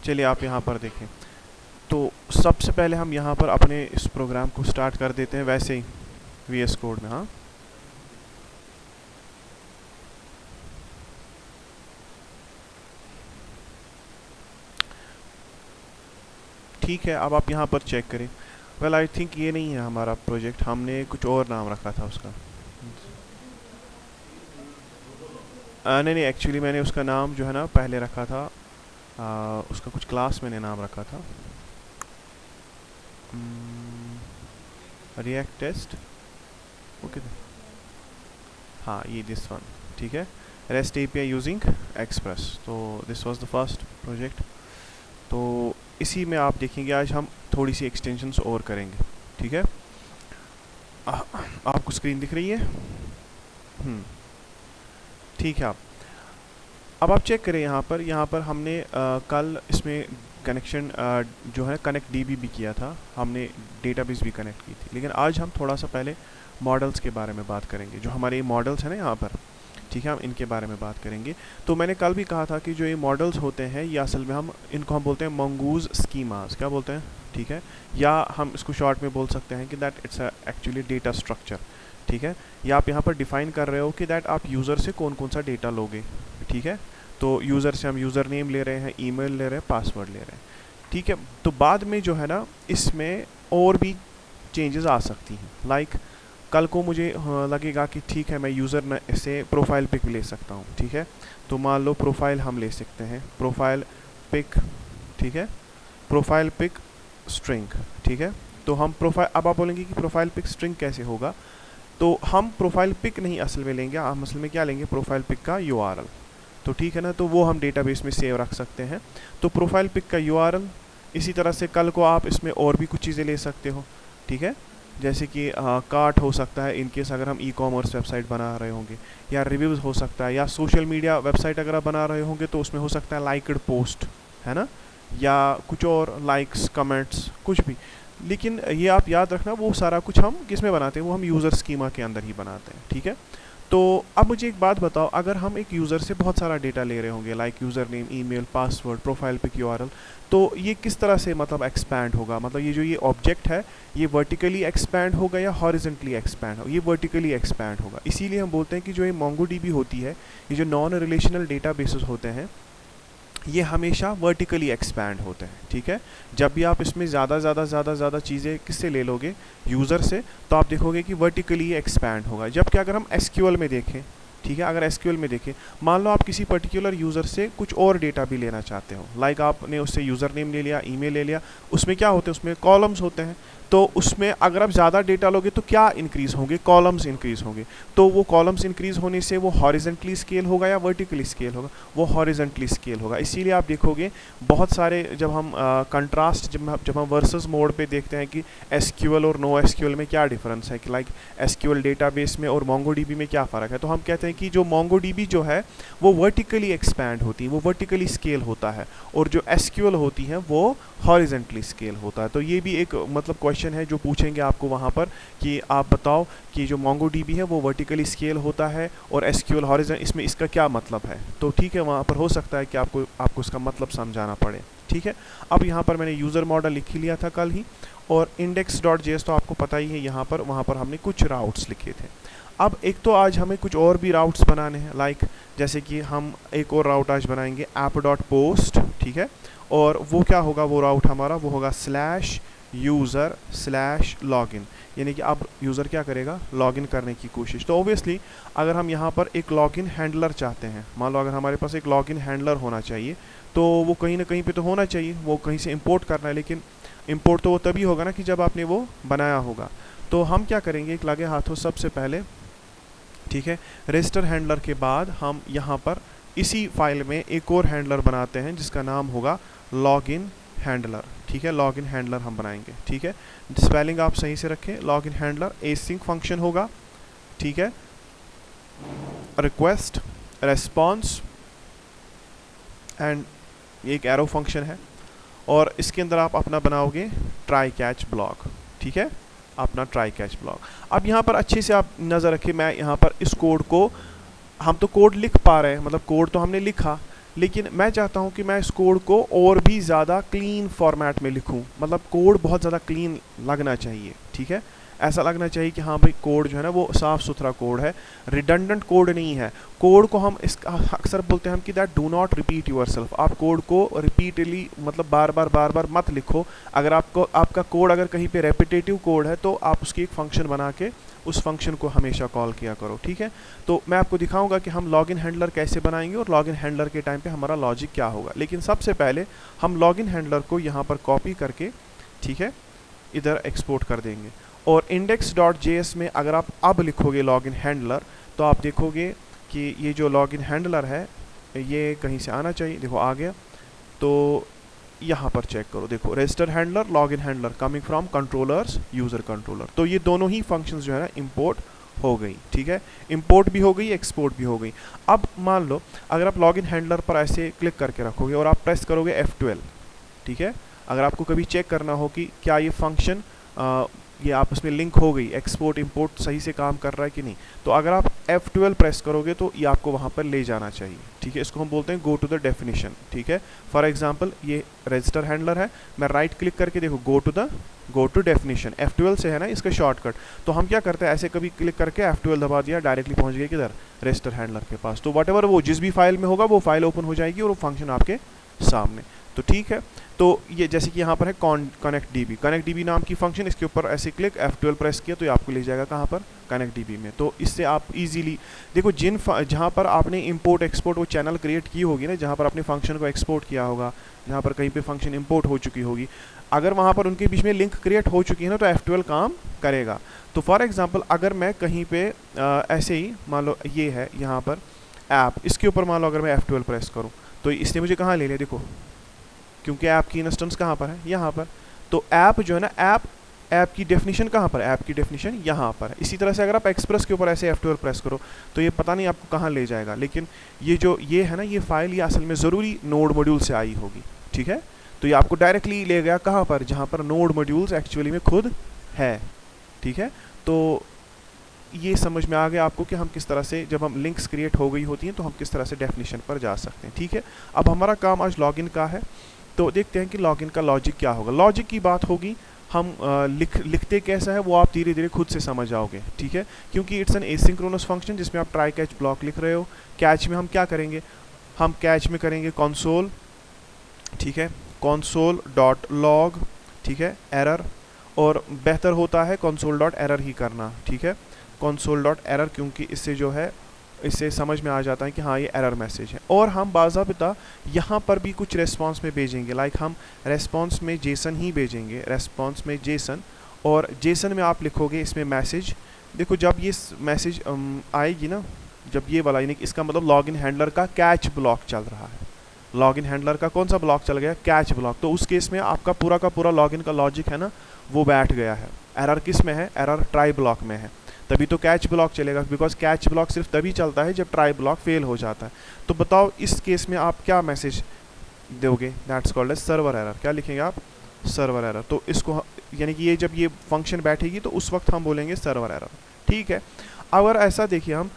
चलिए आप यहाँ पर देखें। तो सबसे पहले हम यहाँ पर अपने इस प्रोग्राम को स्टार्ट कर देते हैं वैसे ही VS कोड में। हाँ, ठीक है। अब आप यहाँ पर चेक करें। वेल आई थिंक ये नहीं है हमारा प्रोजेक्ट, हमने कुछ और नाम रखा था उसका। नहीं नहीं, एक्चुअली मैंने उसका नाम जो है ना पहले रखा था, उसका कुछ क्लास मैंने नाम रखा था, रिएक्ट टेस्ट। ओके, हाँ ये दिस वन, ठीक है, रेस्ट API यूजिंग एक्सप्रेस। तो this was the first project. तो इसी में आप देखेंगे आज हम थोड़ी सी एक्सटेंशंस और करेंगे, ठीक है। आपको स्क्रीन दिख रही है? ठीक है। अब आप चेक करें यहाँ पर हमने कल इसमें कनेक्शन जो है कनेक्ट DB भी किया था, हमने डेटाबेस भी कनेक्ट की थी। लेकिन आज हम थोड़ा सा पहले मॉडल्स के बारे में बात करेंगे। जो हमारे मॉडल्स हैं ना यहाँ पर, ठीक है, हम इनके बारे में बात करेंगे। तो मैंने कल भी कहा था कि जो ये मॉडल्स होते हैं ये असल में इनको हम बोलते हैं मंगूज स्कीमास। क्या बोलते हैं? ठीक है, या हम इसको शॉर्ट में बोल सकते हैं कि that it's actually data structure, ठीक है। या आप यहाँ पर डिफाइन कर रहे हो कि दैट आप यूज़र से कौन कौन सा डेटा लोगे, ठीक है। तो यूज़र से हम यूज़र नेम ले रहे हैं, ईमेल ले रहे हैं, पासवर्ड ले रहे हैं, ठीक है। तो बाद में जो है ना इसमें और भी चेंजेस आ सकती हैं। लाइक कल को मुझे लगेगा कि ठीक है मैं यूज़र से प्रोफाइल पिक ले सकता हूँ, ठीक है। तो मान लो प्रोफाइल हम ले सकते हैं, प्रोफाइल पिक, ठीक है, प्रोफाइल पिक स्ट्रिंग, ठीक है। तो हम प्रोफाइल, अब आप बोलेंगे कि प्रोफाइल पिक स्ट्रिंग कैसे होगा? तो हम प्रोफाइल पिक नहीं असल में लेंगे, हम असल में क्या लेंगे? प्रोफाइल पिक का URL। तो ठीक है ना, तो वो हम डेटाबेस में सेव रख सकते हैं। तो प्रोफाइल पिक का URL, इसी तरह से कल को आप इसमें और भी कुछ चीज़ें ले सकते हो, ठीक है। जैसे कि कार्ट हो सकता है, इनकेस अगर हम ई-कॉमर्स वेबसाइट बना रहे होंगे, या रिव्यूज़ हो सकता है, या सोशल मीडिया वेबसाइट अगर आप बना रहे होंगे तो उसमें हो सकता है लाइक्ड पोस्ट, है ना, या कुछ और लाइक्स कमेंट्स कुछ भी। लेकिन ये आप याद रखना वो सारा कुछ हम किस में बनाते हैं? वो हम यूज़र स्कीमा के अंदर ही बनाते हैं, ठीक है। तो अब मुझे एक बात बताओ, अगर हम एक यूज़र से बहुत सारा डेटा ले रहे होंगे, like user name, email, password, profile pic, URL, तो ये किस तरह से मतलब एक्सपैंड होगा? मतलब ये जो ये ऑब्जेक्ट है ये वर्टिकली एक्सपैंड होगा या हॉरिजेंटली एक्सपैंड होगा? ये वर्टिकली एक्सपैंड होगा। इसीलिए हम बोलते हैं कि जो ये MongoDB होती है, ये जो नॉन रिलेशनल डेटाबेसेस होते हैं, ये हमेशा वर्टिकली एक्सपैंड होते हैं, ठीक है। जब भी आप इसमें ज़्यादा चीज़ें किससे ले लोगे? यूज़र से, तो आप देखोगे कि वर्टिकली एक्सपैंड होगा। जबकि अगर हम SQL में देखें, ठीक है, अगर SQL में देखें, मान लो आप किसी पर्टिकुलर यूज़र से कुछ और डेटा भी लेना चाहते हो, लाइक आपने उससे यूज़र नेम ले लिया, ईमेल ले लिया, उसमें क्या होते हैं? उसमें कॉलम्स होते हैं। तो उसमें अगर आप ज़्यादा डेटा लोगे तो क्या इंक्रीज़ होंगे? कॉलम्स इंक्रीज़ होंगे। तो वो कॉलम्स इंक्रीज़ होने से वो हॉरिजेंटली स्केल होगा या वर्टिकली स्केल होगा? वो हॉरिजेंटली स्केल होगा। इसीलिए आप देखोगे बहुत सारे जब हम कंट्रास्ट जब हम वर्सेस मोड पे देखते हैं कि SQL और नो SQL में क्या डिफरेंस है, कि लाइक SQL डेटाबेस में और MongoDB में क्या फ़र्क है, तो हम कहते हैं कि जो MongoDB जो है वो वर्टिकली एक्सपैंड होती है, वो वर्टिकली स्केल होता है, और जो SQL होती है वो हॉरिजेंटली स्केल होता है। तो ये भी एक मतलब क्वेश्चन है जो पूछेंगे आपको वहाँ पर कि आप बताओ कि जो MongoDB है वो वर्टिकली स्केल होता है और SQL हॉरिजन, इसमें इसका क्या मतलब है? तो ठीक है, वहाँ पर हो सकता है कि आपको इसका मतलब समझाना पड़े, ठीक है। अब यहाँ पर मैंने यूज़र मॉडल लिख ही लिया था कल ही, और index.js तो आपको पता ही है, यहाँ पर वहाँ पर हमने कुछ राउट्स लिखे थे। अब एक तो आज हमें कुछ और भी राउट्स बनाने हैं, लाइक जैसे कि हम एक और राउट आज बनाएंगे app.post, ठीक है। और वो क्या होगा? वो राउट हमारा वो होगा /user/login, यानी कि अब यूज़र क्या करेगा? लॉगिन करने की कोशिश। तो ऑब्वियसली अगर हम यहाँ पर एक लॉगिन हैंडलर चाहते हैं, मान लो अगर हमारे पास एक लॉगिन हैंडलर होना चाहिए, तो वो कहीं ना कहीं पे तो होना चाहिए, वो कहीं से इंपोर्ट करना है। लेकिन इंपोर्ट तो वो तभी होगा ना कि जब आपने वो बनाया होगा। तो हम क्या करेंगे, एक लगे हाथों सबसे पहले, ठीक है, रजिस्टर हैंडलर के बाद हम यहाँ पर इसी फाइल में एक और हैंडलर बनाते हैं जिसका नाम होगा लॉगिन हैंडलर, ठीक है। लॉगिन हैंडलर हम बनाएंगे, ठीक है। स्पेलिंग आप सही से रखें। लॉगिन हैंडलर एसिंक फंक्शन होगा, ठीक है, रिक्वेस्ट, रेस्पॉन्स एंड एक एरो फंक्शन है, और इसके अंदर आप अपना बनाओगे ट्राई कैच ब्लॉक, ठीक है, अपना ट्राई कैच ब्लॉक। अब यहाँ पर अच्छे से आप नज़र रखें, मैं यहाँ पर इस कोड को, हम तो कोड लिख पा रहे हैं, मतलब कोड तो हमने लिखा, लेकिन मैं चाहता हूँ कि मैं इस कोड को और भी ज़्यादा क्लीन फॉर्मेट में लिखूँ, मतलब कोड बहुत ज़्यादा क्लीन लगना चाहिए, ठीक है, ऐसा लगना चाहिए कि हाँ भाई कोड जो है ना वो साफ़ सुथरा कोड है, रिडंडेंट कोड नहीं है। कोड को हम इस अक्सर बोलते हैं हम कि that do not repeat yourself, आप कोड को रिपीटली मतलब बार बार मत लिखो। अगर आपका कोड अगर कहीं पे रेपिटेटिव कोड है तो आप उसकी एक फंक्शन बना के उस फंक्शन को हमेशा कॉल किया करो, ठीक है। तो मैं आपको दिखाऊंगा कि हम लॉगिन हैंडलर कैसे बनाएंगे और लॉगिन हैंडलर के टाइम पे हमारा लॉजिक क्या होगा। लेकिन सबसे पहले हम लॉगिन हैंडलर को यहाँ पर कॉपी करके, ठीक है, इधर एक्सपोर्ट कर देंगे। और index.js में अगर आप अब लिखोगे लॉगिन हैंडलर तो आप देखोगे कि ये जो लॉगिन हैंडलर है ये कहीं से आना चाहिए, देखो आ गया। तो यहाँ पर चेक करो, देखो register handler, login handler coming from controllers user controller. तो ये दोनों ही फंक्शंस जो है ना इंपोर्ट हो गई, ठीक है, इंपोर्ट भी हो गई, एक्सपोर्ट भी हो गई। अब मान लो अगर आप लॉगिन हैंडलर पर ऐसे क्लिक करके रखोगे और आप प्रेस करोगे F12, ठीक है, अगर आपको कभी चेक करना हो कि क्या ये फंक्शन ये आपस में लिंक हो गई, एक्सपोर्ट इंपोर्ट सही से काम कर रहा है कि नहीं, तो अगर आप F12 प्रेस करोगे तो ये आपको वहाँ पर ले जाना चाहिए, ठीक है। इसको हम बोलते हैं गो टू द डेफिनेशन, ठीक है। फॉर एग्जांपल ये रजिस्टर हैंडलर है, मैं राइट क्लिक करके देखो गो टू डेफिनेशन, F12 से है ना इसका शॉर्टकट। तो हम क्या करते हैं, ऐसे कभी क्लिक करके F12 दबा दिया, डायरेक्टली पहुँच गए किधर, रजिस्टर हैंडलर के पास। तो वॉटेवर वो जिस भी फाइल में होगा वो फाइल ओपन हो जाएगी और वो फंक्शन आपके सामने। तो ठीक है, तो ये जैसे कि यहाँ पर है कनेक्ट डीबी नाम की फंक्शन, इसके ऊपर ऐसे क्लिक F12 प्रेस किया तो ये आपको ले जाएगा कहाँ पर, कनेक्ट डीबी में। तो इससे आप इजीली देखो जहाँ पर आपने इंपोर्ट एक्सपोर्ट वो चैनल क्रिएट की होगी ना, जहाँ पर आपने फंक्शन को एक्सपोर्ट किया होगा, जहाँ पर कहीं पे फंक्शन इंपोर्ट हो चुकी होगी, अगर वहाँ पर उनके बीच में लिंक क्रिएट हो चुकी है ना तो F12 काम करेगा। तो फॉर एग्जाम्पल अगर मैं कहीं पे ऐसे ही मान लो ये है यहाँ पर ऐप, इसके ऊपर मान लो अगर मैं F12 प्रेस करूँ तो इसने मुझे कहाँ ले लिया, देखो, क्योंकि ऐप की इंस्टेंस कहाँ पर है, यहाँ पर। तो ऐप जो है ना, ऐप की डेफिनेशन कहाँ पर है, ऐप की डेफिनेशन यहाँ पर है। इसी तरह से अगर आप एक्सप्रेस के ऊपर ऐसे F12 प्रेस करो तो ये पता नहीं आपको कहाँ ले जाएगा, लेकिन ये है ना, ये फाइल ये असल में ज़रूरी नोड मॉड्यूल से आई होगी, ठीक है। तो ये आपको डायरेक्टली ले गया कहाँ पर, जहाँ पर नोड मॉड्यूल्स एक्चुअली में खुद है, ठीक है। तो ये समझ में आ गया आपको कि हम किस तरह से जब हम लिंक्स क्रिएट हो गई होती हैं तो हम किस तरह से डेफिनेशन पर जा सकते हैं, ठीक है। अब हमारा काम आज लॉगिन का है, तो देखते हैं कि लॉगिन का लॉजिक क्या होगा। लॉजिक की बात होगी, हम लिखते कैसा है वो आप धीरे धीरे खुद से समझ आओगे, ठीक है, क्योंकि इट्स एन एसिंक्रोनस फंक्शन जिसमें आप ट्राई कैच ब्लॉक लिख रहे हो। कैच में हम क्या करेंगे, हम कैच में करेंगे कंसोल, ठीक है, कंसोल डॉट लॉग, ठीक है, एरर, और बेहतर होता है कंसोल डॉट एरर ही करना, ठीक है, कंसोल डॉट एरर, क्योंकि इससे जो है इससे समझ में आ जाता है कि हाँ ये एरर मैसेज है। और हम बाज़ाबिता यहाँ पर भी कुछ रेस्पॉन्स में भेजेंगे, लाइक हम रेस्पॉन्स में जेसन ही भेजेंगे, रेस्पॉन्स में जेसन, और जेसन में आप लिखोगे इसमें मैसेज। देखो जब ये मैसेज आएगी ना, जब ये वाला, यानी कि इसका मतलब लॉगिन हैंडलर का कैच ब्लॉक चल रहा है, लॉगिन हैंडलर का कौन सा ब्लॉक चल गया, कैच ब्लॉक। तो उस केस में आपका पूरा का पूरा लॉगिन का लॉजिक है ना वो बैठ गया है। एरर किस में है, एरर ट्राई ब्लॉक में है, तभी तो कैच ब्लॉक चलेगा, बिकॉज कैच ब्लॉक सिर्फ तभी चलता है जब ट्राई ब्लॉक फेल हो जाता है। तो बताओ इस केस में आप क्या मैसेज दोगे, that's called as server error. क्या लिखेंगे आप, सर्वर एरर। तो इसको यानी कि ये जब ये फंक्शन बैठेगी तो उस वक्त हम बोलेंगे सर्वर एरर, ठीक है। अगर ऐसा देखिए हम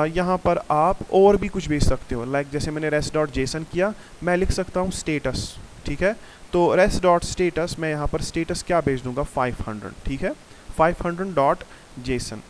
यहाँ पर आप और भी कुछ भेज सकते हो, लाइक जैसे मैंने रेस्ट डॉट जेसन किया, मैं लिख सकता हूँ स्टेटस, ठीक है। तो रेस्ट डॉट स्टेटस, मैं यहाँ पर स्टेटस क्या भेज दूंगा 500, ठीक है, 500 डॉट जेसन।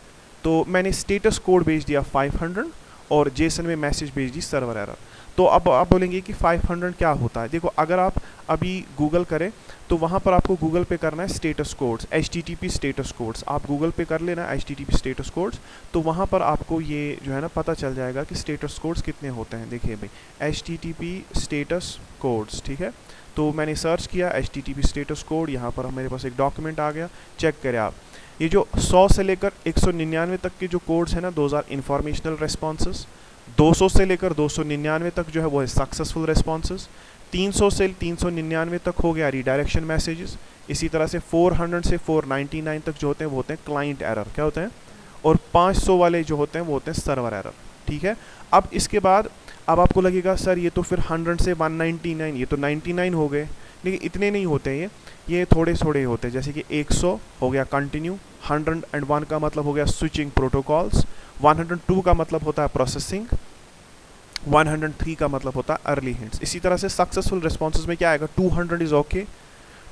तो मैंने स्टेटस कोड भेज दिया 500 और जेसन में मैसेज भेज दी सर्वर एरर। तो अब आप बोलेंगे कि 500 क्या होता है। देखो अगर आप अभी गूगल करें तो वहाँ पर आपको गूगल पे करना है status codes, HTTP status codes. आप गूगल पे कर लेना HTTP स्टेटस कोड्स, तो वहाँ पर आपको ये जो है ना पता चल जाएगा कि स्टेटस कोड्स कितने होते हैं। देखिए भाई HTTP स्टेटस कोड्स, ठीक है। तो मैंने सर्च किया HTTP स्टेटस कोड, यहाँ पर मेरे पास एक डॉक्यूमेंट आ गया। चेक करें आप, ये जो 100 से लेकर 199 तक के जो कोड्स हैं ना, दोज आर इंफॉर्मेशनल रेस्पॉन्सेज। 200 से लेकर 299 तक जो है वो है सक्सेसफुल रेस्पॉन्सेज। 300 से 399 तक हो गया रिडायरेक्शन मैसेजेस। इसी तरह से 400 से 499 तक जो होते हैं वो होते हैं क्लाइंट एरर, क्या होते हैं, और 500 वाले जो होते हैं वो होते हैं सर्वर एरर, ठीक है। अब इसके बाद अब आपको लगेगा सर ये तो फिर 100 से 199, ये तो 99 हो गए, लेकिन इतने नहीं होते ये थोड़े थोड़े होते हैं। जैसे कि 100 हो गया कंटिन्यू, 101 का मतलब हो गया स्विचिंग प्रोटोकॉल्स, 102 का मतलब होता है प्रोसेसिंग, 103 का मतलब होता है अर्ली हिंट्स। इसी तरह से सक्सेसफुल रिस्पॉन्सेज में क्या आएगा, 200 is okay,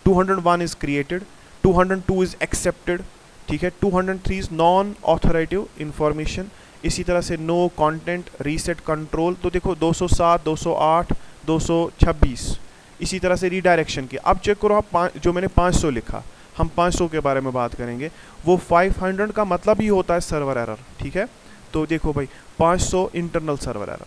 201 is created, 202 is accepted, ठीक है, 203 इज नॉन ऑथोरेटिव इंफॉर्मेशन। इसी तरह से नो कंटेंट रीसेट कंट्रोल, तो देखो 207, 208, 226। इसी तरह से रीडायरेक्शन की अब चेक करो आप, जो मैंने 500 लिखा, हम 500 के बारे में बात करेंगे, वो 500 का मतलब ही होता है सर्वर एरर, ठीक है। तो देखो भाई 500 इंटरनल सर्वर एरर,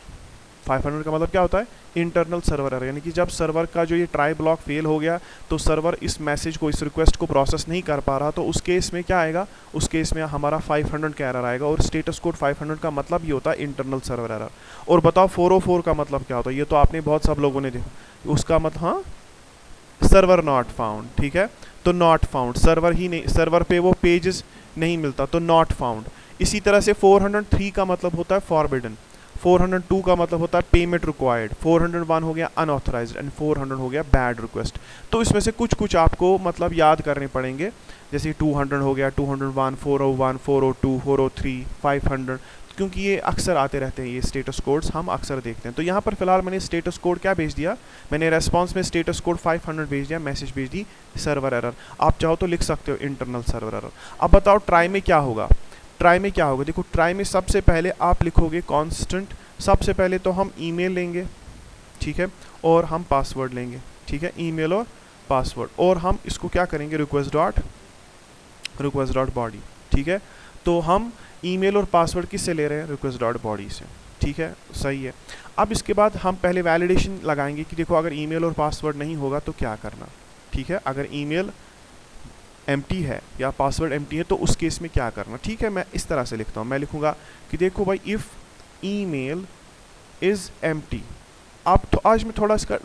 500 का मतलब क्या होता है, इंटरनल सर्वर एरर, यानी कि जब सर्वर का जो ये ट्राई ब्लॉक फेल हो गया तो सर्वर इस मैसेज को, इस रिक्वेस्ट को प्रोसेस नहीं कर पा रहा, तो उस केस में क्या आएगा, उस केस में हमारा 500 का एरर आएगा। और स्टेटस कोड 500 का मतलब ये होता है इंटरनल सर्वर एरर। और बताओ 404 का मतलब क्या होता है, ये तो आपने बहुत सब लोगों ने देखा, उसका मतलब हाँ, सर्वर नॉट फाउंड, ठीक है। तो नॉट फाउंड, सर्वर ही नहीं, सर्वर पे वो पेजेस नहीं मिलता, तो नॉट फाउंड। इसी तरह से 403 का मतलब होता है फॉरबिडन, 402 का मतलब होता है पेमेंट रिक्वायर्ड, 401 हो गया अनऑथराइज्ड एंड 400 हो गया बैड रिक्वेस्ट। तो इसमें से कुछ कुछ आपको मतलब याद करने पड़ेंगे, जैसे 200 हो गया, 201, 401, 402, 403, 500, क्योंकि ये अक्सर आते रहते हैं, ये स्टेटस कोड्स हम अक्सर देखते हैं। तो यहाँ पर फिलहाल मैंने स्टेटस कोड क्या भेज दिया, मैंने रेस्पॉन्स में स्टेटस कोड 500 भेज दिया, मैसेज भेज दी सर्वर एरर। आप चाहो तो लिख सकते हो इंटरनल सर्वर एरर। अब बताओ ट्राई में क्या होगा, ट्राई में क्या होगा, देखो ट्राई में सबसे पहले आप लिखोगे कांस्टेंट, सबसे पहले तो हम ईमेल लेंगे, ठीक है, और हम पासवर्ड लेंगे, ठीक है, ईमेल और पासवर्ड, और हम इसको क्या करेंगे, रिक्वेस्ट डॉट बॉडी, ठीक है। तो हम ईमेल और पासवर्ड किससे ले रहे हैं, रिक्वेस्ट डॉट बॉडी से, ठीक है, सही है। अब इसके बाद हम पहले वैलिडेशन लगाएंगे कि देखो अगर ईमेल और पासवर्ड नहीं होगा तो क्या करना, ठीक है। अगर ईमेल एम्प्टी है या पासवर्ड एम्प्टी है तो उस केस में क्या करना, ठीक है। मैं इस तरह से लिखता हूँ, मैं लिखूंगा कि देखो भाई इफ़ ईमेल इज़ एम्प्टी। अब तो आज मैं थोड़ा इसका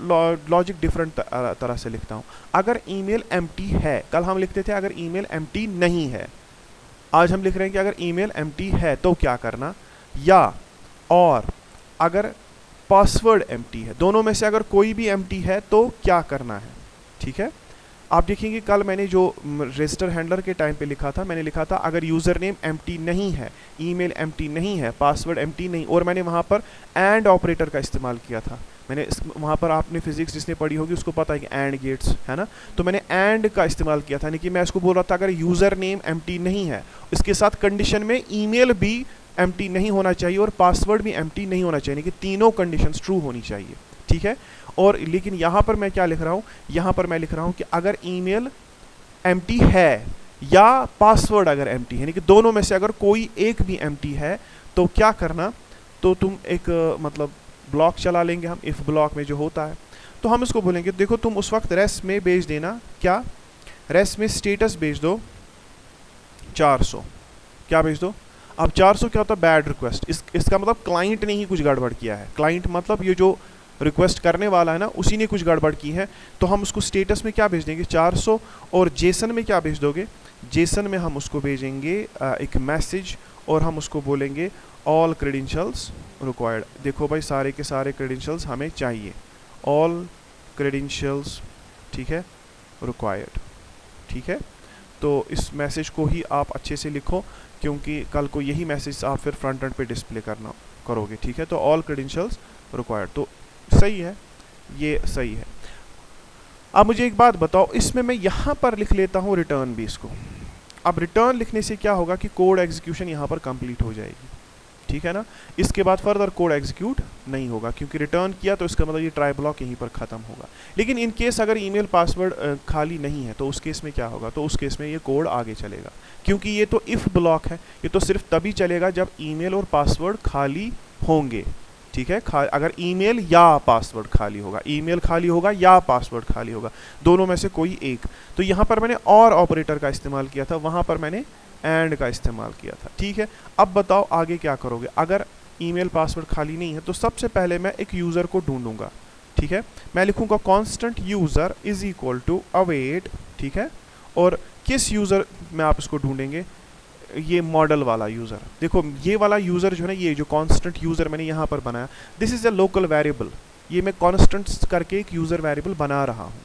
लॉजिक डिफरेंट तरह से लिखता हूँ। अगर ईमेल एम्प्टी है, कल हम लिखते थे अगर ईमेल एम्प्टी नहीं है, आज हम लिख रहे हैं कि अगर ईमेल एम्प्टी है तो क्या करना, या और अगर पासवर्ड एम्प्टी है, दोनों में से अगर कोई भी एम्प्टी है तो क्या करना है, ठीक है। आप देखेंगे कल मैंने जो रजिस्टर हैंडलर के टाइम पे लिखा था, मैंने लिखा था अगर यूज़र नेम एम्प्टी नहीं है, ईमेल एम्प्टी नहीं है, पासवर्ड एम्प्टी नहीं, और मैंने वहाँ पर एंड ऑपरेटर का इस्तेमाल किया था। मैंने वहाँ पर, आपने फिजिक्स जिसने पढ़ी होगी उसको पता है कि एंड गेट्स है ना, तो मैंने एंड का इस्तेमाल किया था, यानी कि मैं इसको बोल रहा था अगर यूज़र नेम एम्प्टी नहीं है, इसके साथ कंडीशन में ईमेल भी एम्प्टी नहीं होना चाहिए और पासवर्ड भी एम्प्टी नहीं होना चाहिए, यानी कि तीनों कंडीशंस ट्रू होनी चाहिए, ठीक है। और लेकिन यहाँ पर मैं क्या लिख रहा हूँ, यहाँ पर मैं लिख रहा हूँ कि अगर ईमेल एम्प्टी है या पासवर्ड अगर एम्प्टी है, यानी कि दोनों में से अगर कोई एक भी एम्प्टी है तो क्या करना, तो तुम एक मतलब ब्लॉक चला लेंगे हम, इफ़ ब्लॉक में जो होता है, तो हम इसको बोलेंगे देखो तुम उस वक्त रेस्ट में भेज देना, क्या रेस्ट में स्टेटस भेज दो 400, क्या भेज दो। अब 400 क्या होता है, बैड रिक्वेस्ट, इसका मतलब क्लाइंट ने ही कुछ गड़बड़ किया है, क्लाइंट मतलब ये जो रिक्वेस्ट करने वाला है ना, उसी ने कुछ गड़बड़ की है, तो हम उसको स्टेटस में क्या भेज देंगे 400, और जेसन में क्या भेज दोगे, जेसन में हम उसको भेजेंगे एक मैसेज, और हम उसको बोलेंगे ऑल क्रेडेंशियल्स रिक्वायर्ड। देखो भाई सारे के सारे क्रेडेंशियल्स हमें चाहिए, ऑल क्रेडेंशियल्स, ठीक है, रिक्वायर्ड, ठीक है। तो इस मैसेज को ही आप अच्छे से लिखो, क्योंकि कल को यही मैसेज आप फिर फ्रंट एंड पे डिस्प्ले करना करोगे, ठीक है। तो ऑल क्रेडेंशियल्स रिक्वायर्ड, तो सही है, ये सही है। अब मुझे एक बात बताओ, इसमें मैं यहाँ पर लिख लेता हूँ रिटर्न भी इसको। अब रिटर्न लिखने से क्या होगा कि कोड एग्जीक्यूशन यहाँ पर कंप्लीट हो जाएगी, ठीक है ना। इसके बाद फर्दर कोड एग्जीक्यूट नहीं होगा, क्योंकि रिटर्न किया तो इसका मतलब ये ट्राई ब्लॉक यहीं पर ख़त्म होगा। लेकिन इन केस अगर ईमेल पासवर्ड खाली नहीं है तो उस केस में क्या होगा, तो उस केस में ये कोड आगे चलेगा, क्योंकि ये तो इफ़ ब्लॉक है, ये तो सिर्फ तभी चलेगा जब ईमेल और पासवर्ड खाली होंगे, ठीक है। अगर ईमेल या पासवर्ड खाली होगा, ईमेल खाली होगा या पासवर्ड खाली होगा, दोनों में से कोई एक। तो यहाँ पर मैंने और ऑपरेटर का इस्तेमाल किया था, वहाँ पर मैंने एंड का इस्तेमाल किया था, ठीक है। अब बताओ आगे क्या करोगे, अगर ईमेल पासवर्ड खाली नहीं है तो सबसे पहले मैं एक यूज़र को ढूंढूंगा, ठीक है। मैं लिखूंगा constant user is equal to await, ठीक है। और किस यूज़र में आप इसको ढूंढेंगे, ये मॉडल वाला यूज़र। देखो ये वाला यूज़र जो है ना, ये जो कांस्टेंट यूज़र मैंने यहाँ पर बनाया, this is a local variable, ये मैं कांस्टेंट करके एक यूज़र वेरिएबल बना रहा हूँ।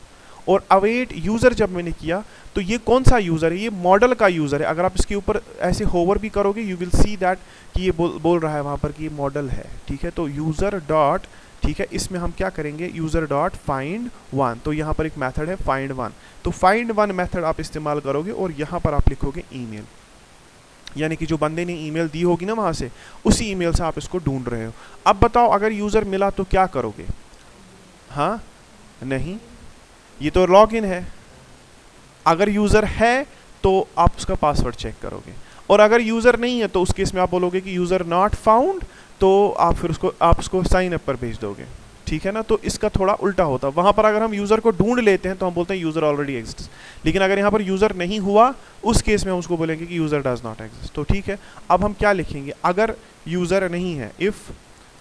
और अवेट यूज़र जब मैंने किया तो ये कौन सा यूज़र है, ये मॉडल का यूज़र है। अगर आप इसके ऊपर ऐसे होवर भी करोगे यू विल सी दैट कि ये बोल रहा है वहाँ पर कि ये मॉडल है, ठीक है। तो यूज़र डॉट, ठीक है, इसमें हम क्या करेंगे, यूज़र डॉट फाइंड वन। तो यहाँ पर एक मेथड है फाइंड वन, तो फाइंड वन मेथड आप इस्तेमाल करोगे और यहाँ पर आप लिखोगे ईमेल, यानी कि जो बंदे ने ईमेल दी होगी ना वहाँ से, उसी ईमेल से आप इसको ढूंढ रहे हो। अब बताओ अगर यूज़र मिला तो क्या करोगे, हाँ नहीं, ये तो लॉगिन है। अगर यूज़र है तो आप उसका पासवर्ड चेक करोगे, और अगर यूज़र नहीं है तो उस केस में आप बोलोगे कि यूज़र नॉट फाउंड, तो आप फिर उसको साइन अप पर भेज दोगे, ठीक है ना। तो इसका थोड़ा उल्टा होता है, वहाँ पर अगर हम यूज़र को ढूंढ लेते हैं तो हम बोलते हैं यूज़र ऑलरेडी एग्जिस्ट, लेकिन अगर यहाँ पर यूज़र नहीं हुआ उस केस में हम उसको बोलेंगे कि यूज़र डज नॉट एग्जिस्ट। तो ठीक है, अब हम क्या लिखेंगे, अगर यूज़र नहीं है, इफ़,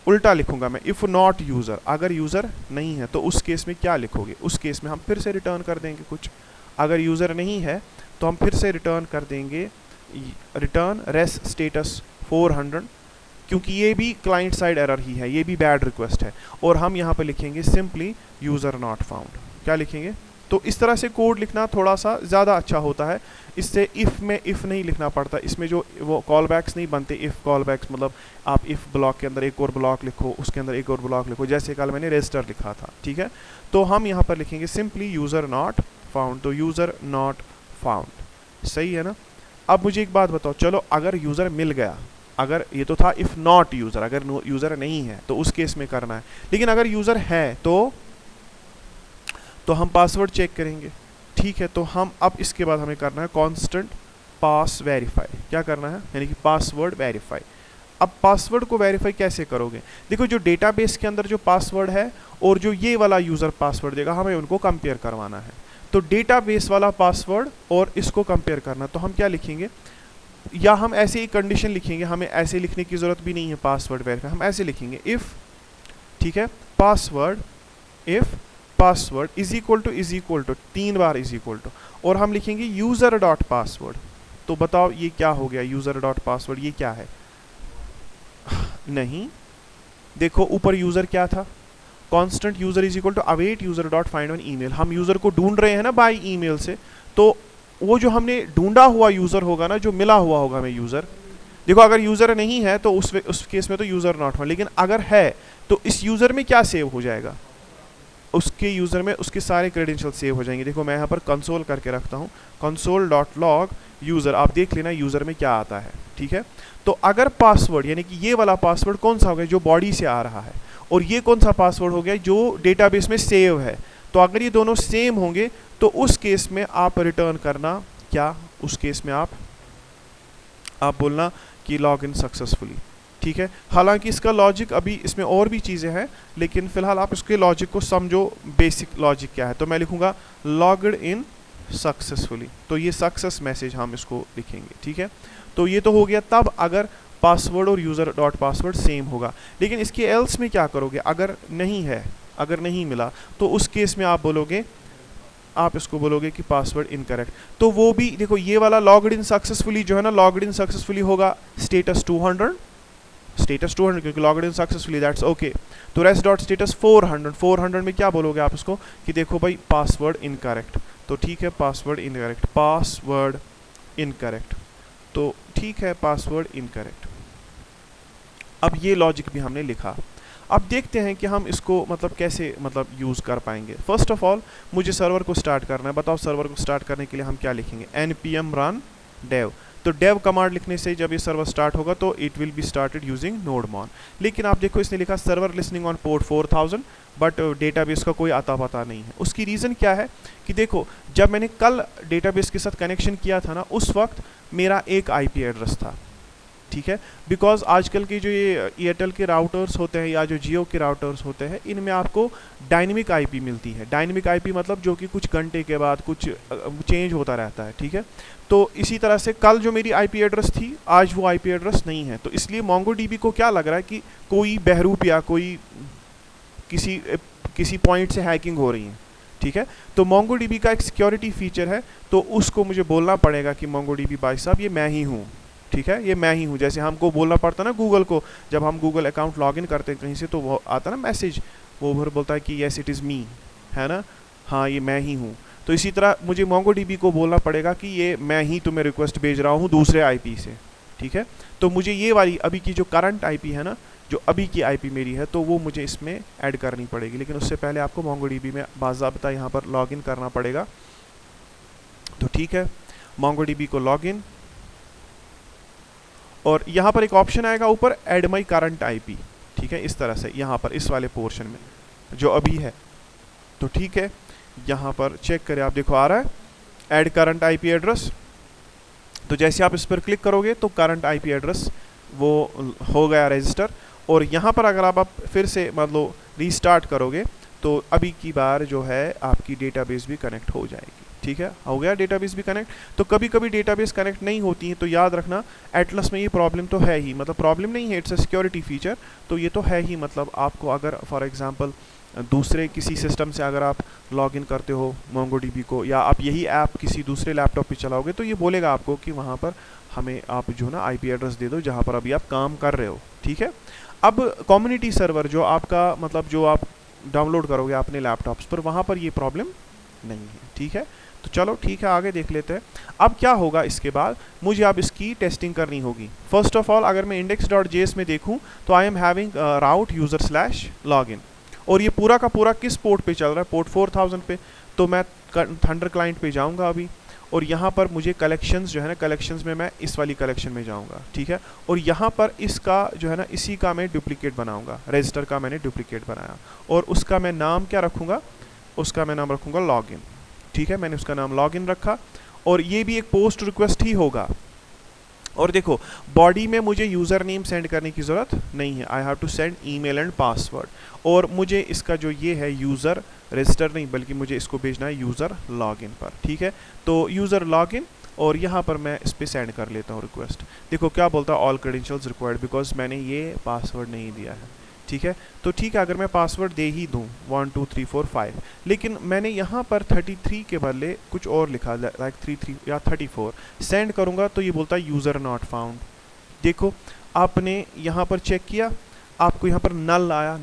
उल्टा लिखूंगा मैं, इफ़ नॉट यूज़र, अगर यूज़र नहीं है तो उस केस में क्या लिखोगे, उस केस में हम फिर से रिटर्न कर देंगे कुछ। अगर यूज़र नहीं है तो हम फिर से रिटर्न कर देंगे रिटर्न रेस स्टेटस 400, क्योंकि ये भी क्लाइंट साइड एरर ही है, ये भी बैड रिक्वेस्ट है। और हम यहाँ पे लिखेंगे सिंपली यूज़र नॉट फाउंड, क्या लिखेंगे। तो इस तरह से कोड लिखना थोड़ा सा ज़्यादा अच्छा होता है, इससे इफ़ में इफ़ नहीं लिखना पड़ता, इसमें जो वो कॉल बैक्स नहीं बनते, इफ़ कॉल बैक्स मतलब आप इफ़ ब्लॉक के अंदर एक और ब्लॉक लिखो, उसके अंदर एक और ब्लॉक लिखो, जैसे कल मैंने रजिस्टर लिखा था, ठीक है। तो हम यहाँ पर लिखेंगे सिंपली यूज़र नॉट फाउंड, तो यूज़र नॉट फाउंड, सही है ना। अब मुझे एक बात बताओ, चलो अगर यूज़र मिल गया, अगर ये तो था इफ़ नॉट यूज़र, अगर यूज़र नहीं है तो उस केस में करना है, लेकिन अगर यूज़र है तो हम पासवर्ड चेक करेंगे, ठीक है। तो हम अब इसके बाद हमें करना है कांस्टेंट पास वेरीफाई, क्या करना है, यानी कि पासवर्ड वेरीफाई। अब पासवर्ड को वेरीफाई कैसे करोगे, देखो जो डेटाबेस के अंदर जो पासवर्ड है और जो ये वाला यूज़र पासवर्ड देगा, हमें उनको कंपेयर करवाना है। तो डेटाबेस वाला पासवर्ड और इसको कंपेयर करना, तो हम क्या लिखेंगे, या हम ऐसे ही कंडीशन लिखेंगे, हमें ऐसे लिखने की ज़रूरत भी नहीं है पासवर्ड वेरीफाई, हम ऐसे लिखेंगे इफ़, ठीक है, password, if password is equal to 3 बार इज इक्वल टू, और हम लिखेंगे यूज़र डॉट पासवर्ड। तो बताओ ये क्या हो गया, यूज़र डॉट पासवर्ड ये क्या है, नहीं, देखो ऊपर यूज़र क्या था, constant user is equal to await user dot find on email, हम यूज़र को ढूंढ रहे हैं ना बाय ईमेल से, तो वो जो हमने ढूंढा हुआ यूज़र होगा ना, जो मिला हुआ होगा हमें यूज़र, देखो अगर यूज़र नहीं है तो उस केस में तो यूज़र नॉट फाउंड, लेकिन अगर है तो इस यूज़र में क्या सेव हो जाएगा, उसके यूज़र में उसके सारे क्रेडेंशियल सेव हो जाएंगे। देखो मैं यहाँ पर कंसोल करके रखता हूँ, कंसोल डॉट लॉग यूज़र, आप देख लेना यूज़र में क्या आता है, ठीक है। तो अगर पासवर्ड, यानी कि ये वाला पासवर्ड कौन सा हो गया, जो बॉडी से आ रहा है, और ये कौन सा पासवर्ड हो गया जो डेटाबेस में सेव है, तो अगर ये दोनों सेम होंगे तो उस केस में आप रिटर्न करना क्या, उस केस में आप बोलना कि लॉग इन सक्सेसफुली, ठीक है। हालांकि इसका लॉजिक अभी इसमें और भी चीज़ें हैं, लेकिन फिलहाल आप इसके लॉजिक को समझो, बेसिक लॉजिक क्या है। तो मैं लिखूंगा लॉग्ड इन सक्सेसफुली, तो ये सक्सेस मैसेज हम इसको लिखेंगे, ठीक है। तो ये तो हो गया तब अगर पासवर्ड और यूज़र डॉट पासवर्ड सेम होगा, लेकिन इसके एल्स में क्या करोगे, अगर नहीं है, अगर नहीं मिला तो उस केस में आप बोलोगे, आप इसको बोलोगे कि पासवर्ड इनकरेक्ट। तो वो भी देखो ये वाला लॉग्ड इन सक्सेसफुली जो है ना, लॉग्ड इन सक्सेसफुली होगा स्टेटस 200, क्योंकि logged in successfully that's okay. तो रेस्ट डॉट स्टेटस 400 में क्या बोलोगे आप इसको कि देखो भाई पासवर्ड इनकरेक्ट, तो ठीक है पासवर्ड इनकरेक्ट, पासवर्ड इनकरेक्ट, तो ठीक है पासवर्ड इनकरेक्ट। अब ये लॉजिक भी हमने लिखा। अब देखते हैं कि हम इसको मतलब कैसे मतलब यूज़ कर पाएंगे। फर्स्ट ऑफ ऑल मुझे सर्वर को स्टार्ट करना है, बताओ सर्वर को स्टार्ट करने के लिए हम क्या लिखेंगे, npm run dev। तो dev कमांड लिखने से जब ये सर्वर स्टार्ट होगा तो it will be started using nodemon। लेकिन आप देखो इसने लिखा server listening on port 4000, but database का कोई आता पता नहीं है। उसकी रीज़न क्या है कि देखो जब मैंने कल डेटाबेस के साथ कनेक्शन किया था ना, उस वक्त मेरा एक IP एड्रेस था, ठीक है। बिकॉज आजकल के जो ये एयरटेल के राउटर्स होते हैं या जो जियो के राउटर्स होते हैं, इनमें आपको डायनेमिक IP मिलती है। डायनेमिक IP मतलब जो कि कुछ घंटे के बाद कुछ चेंज होता रहता है, ठीक है। तो इसी तरह से कल जो मेरी IP एड्रेस थी, आज वो IP एड्रेस नहीं है। तो इसलिए MongoDB को क्या लग रहा है कि कोई बहरूप या कोई किसी पॉइंट से हैकिंग हो रही है, ठीक है। तो MongoDB का एक सिक्योरिटी फीचर है, तो उसको मुझे बोलना पड़ेगा कि MongoDB भाई साहब ये मैं ही हूँ, ठीक है, ये मैं ही हूँ। जैसे हमको बोलना पड़ता ना गूगल को, जब हम गूगल अकाउंट लॉगिन करते हैं कहीं से, तो वो आता ना मैसेज, वो फिर बोलता है कि येस इट इज़ मी, है ना। हाँ ये मैं ही हूँ। तो इसी तरह मुझे MongoDB को बोलना पड़ेगा कि ये मैं ही तुम्हें रिक्वेस्ट भेज रहा हूँ दूसरे आईपी से, ठीक है। तो मुझे ये वाली अभी की जो करंट आईपी है ना, जो अभी की आईपी मेरी है, तो वो मुझे इसमें ऐड करनी पड़ेगी, लेकिन उससे पहले आपको MongoDB में बाज़ाब्ता यहाँ पर लॉगिन करना पड़ेगा। तो ठीक है, MongoDB को लॉगिन, और यहाँ पर एक ऑप्शन आएगा ऊपर ऐड माई करंट आईपी, ठीक है, इस तरह से यहाँ पर इस वाले पोर्शन में जो अभी है। तो ठीक है, यहाँ पर चेक करें आप, देखो आ रहा है ऐड करंट आईपी एड्रेस। तो जैसे आप इस पर क्लिक करोगे तो करंट आईपी एड्रेस वो हो गया रजिस्टर, और यहाँ पर अगर आप फिर से मतलब रीस्टार्ट करोगे तो अभी की बार जो है आपकी डेटाबेस भी कनेक्ट हो जाएगी, ठीक है, हो गया डेटाबेस भी कनेक्ट। तो कभी कभी डेटाबेस कनेक्ट नहीं होती है, तो याद रखना एटलस में ये प्रॉब्लम तो है ही, मतलब प्रॉब्लम नहीं है, इट्स अ सिक्योरिटी फीचर, तो ये तो है ही। मतलब आपको अगर फॉर एग्जांपल दूसरे किसी सिस्टम से अगर आप लॉगिन करते हो MongoDB को, या आप यही ऐप किसी दूसरे लैपटॉप पे चलाओगे, तो ये बोलेगा आपको कि वहाँ पर हमें आप जो ना आईपी एड्रेस दे दो जहाँ पर अभी आप काम कर रहे हो, ठीक है। अब कम्युनिटी सर्वर जो आपका मतलब जो आप डाउनलोड करोगे अपने लैपटॉप्स पर, वहाँ पर ये प्रॉब्लम नहीं है, ठीक है। तो चलो ठीक है, आगे देख लेते हैं। अब क्या होगा इसके बाद, मुझे अब इसकी टेस्टिंग करनी होगी। फर्स्ट ऑफ ऑल अगर मैं index.js में देखूं तो आई एम हैविंग राउट यूजर/लॉगिन, और ये पूरा का पूरा किस पोर्ट पे चल रहा है, पोर्ट 4000 पे। तो मैं थंडर क्लाइंट पे जाऊंगा अभी, और यहाँ पर मुझे कलेक्शंस जो है ना, कलेक्शंस में मैं इस वाली कलेक्शन में जाऊंगा, ठीक है। और यहाँ पर इसका जो है ना, इसी का मैं डुप्लीकेट बनाऊंगा, रजिस्टर का मैंने डुप्लीकेट बनाया, और उसका मैं नाम क्या रखूँगा, उसका मैं नाम रखूँगा लॉगिन, ठीक है। मैंने उसका नाम लॉगिन रखा, और ये भी एक पोस्ट रिक्वेस्ट ही होगा। और देखो बॉडी में मुझे यूज़र नेम सेंड करने की ज़रूरत नहीं है, I have to send email and password, और मुझे इसका जो ये है यूज़र रजिस्टर नहीं, बल्कि मुझे इसको भेजना है यूज़र लॉगिन पर, ठीक है। तो यूज़र लॉगिन, और यहाँ पर मैं इस पर सेंड कर लेता हूँ रिक्वेस्ट। देखो क्या बोलता है, ऑल क्रेडेंशियल्स रिक्वायर्ड, बिकॉज मैंने ये पासवर्ड नहीं दिया है, ठीक है। तो ठीक है, अगर मैं पासवर्ड दे ही दूँ 1 2 3 4 5, लेकिन मैंने यहाँ पर 33 के बदले कुछ और लिखा, लाइक 33 या 34 सेंड करूँगा, तो ये बोलता है यूज़र नॉट फाउंड। देखो आपने यहाँ पर चेक किया, आपको यहाँ पर नल आया,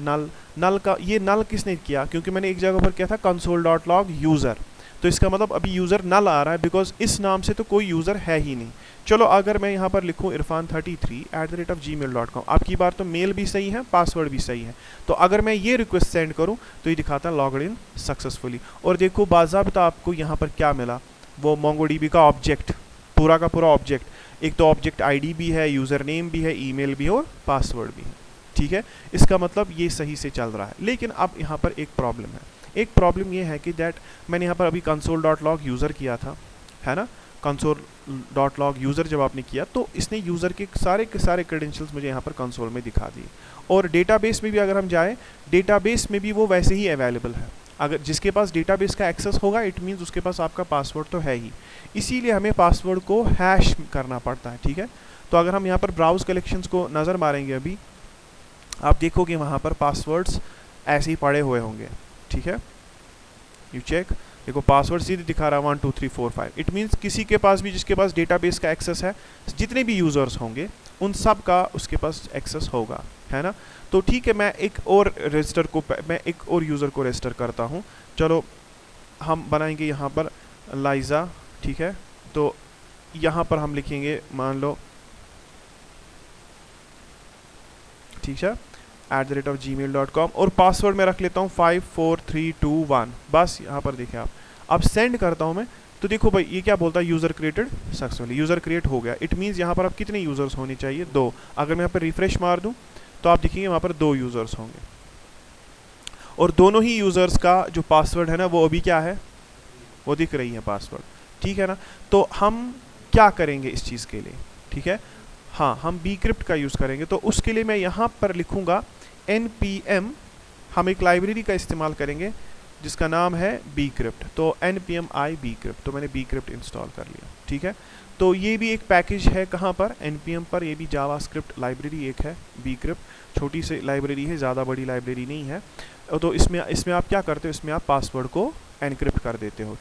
नल का ये नल किसने किया, क्योंकि मैंने एक जगह पर किया था console.log यूज़र, तो इसका मतलब अभी यूज़र नल आ रहा है, बिकॉज इस नाम से तो कोई यूज़र है ही नहीं। चलो अगर मैं यहाँ पर लिखूँ irfan33@gmail.com, आपकी बार तो मेल भी सही है, पासवर्ड भी सही है। तो अगर मैं ये रिक्वेस्ट सेंड करूँ तो ये दिखाता है लॉग्ड इन सक्सेसफुली, और देखो बाज़ाब्ता आपको यहाँ पर क्या मिला, वो MongoDB का ऑब्जेक्ट, पूरा का पूरा ऑब्जेक्ट, एक तो ऑब्जेक्ट ID भी है, यूज़र नेम भी है, ईमेल भी है, और पासवर्ड भी है, ठीक है। इसका मतलब ये सही से चल रहा है। लेकिन अब यहाँ पर एक प्रॉब्लम है, एक प्रॉब्लम ये है कि दैट मैंने यहाँ पर अभी console.log यूज़र किया था, है ना। console.log यूज़र जब आपने किया तो इसने यूज़र के सारे क्रेडेंशियल्स मुझे यहाँ पर कंसोल में दिखा दिए, और डेटाबेस में भी अगर हम जाएँ, डेटाबेस में भी वो वैसे ही अवेलेबल है। अगर जिसके पास डेटाबेस का एक्सेस होगा, इट मीन्स उसके पास आपका पासवर्ड तो है ही, इसीलिए हमें पासवर्ड को हैश करना पड़ता है, ठीक है। तो अगर हम यहाँ पर ब्राउज कलेक्शंस को नज़र मारेंगे, अभी आप देखोगे वहाँ पर पासवर्ड्स ऐसे ही पड़े हुए होंगे, ठीक है। यू चेक, देखो पासवर्ड सीधे दिखा रहा है 1 2 3 4 5, इट मीन्स किसी के पास भी, जिसके पास डेटाबेस का एक्सेस है, जितने भी यूज़र्स होंगे उन सब का उसके पास एक्सेस होगा, है ना। तो ठीक है, मैं एक और रजिस्टर को, मैं एक और यूज़र को रजिस्टर करता हूँ। चलो हम बनाएंगे यहाँ पर लाइजा, ठीक है। तो यहाँ पर हम लिखेंगे, मान लो ठीक है @gmail.com, और पासवर्ड में रख लेता हूँ 54321, बस यहाँ पर देखें आप। अब सेंड करता हूँ मैं, तो देखो भाई ये क्या बोलता है, user created successfully, user create हो गया। इट मीन्स यहाँ पर अब कितने यूज़र्स होने चाहिए, 2। अगर मैं यहाँ पर रिफ्रेश मार दूँ तो आप देखेंगे वहाँ पर 2 यूज़र्स होंगे, और दोनों ही यूज़र्स का जो पासवर्ड है ना, वो अभी क्या है, वो दिख रही है पासवर्ड, ठीक है ना। तो हम क्या करेंगे इस चीज़ के लिए, ठीक है, हाँ हम bcrypt का यूज़ करेंगे। तो उसके लिए मैं यहाँ पर लिखूँगा npm, हम एक लाइब्रेरी का इस्तेमाल करेंगे जिसका नाम है bcrypt, तो npm i bcrypt, तो मैंने bcrypt इंस्टॉल कर लिया, ठीक है। तो ये भी एक पैकेज है, कहाँ पर, npm पर, ये भी जावास्क्रिप्ट लाइब्रेरी एक है bcrypt, छोटी सी लाइब्रेरी है, ज़्यादा बड़ी लाइब्रेरी नहीं है। तो इसमें आप क्या करते हो, इसमें आप पासवर्ड को एनक्रिप्ट कर देते हो।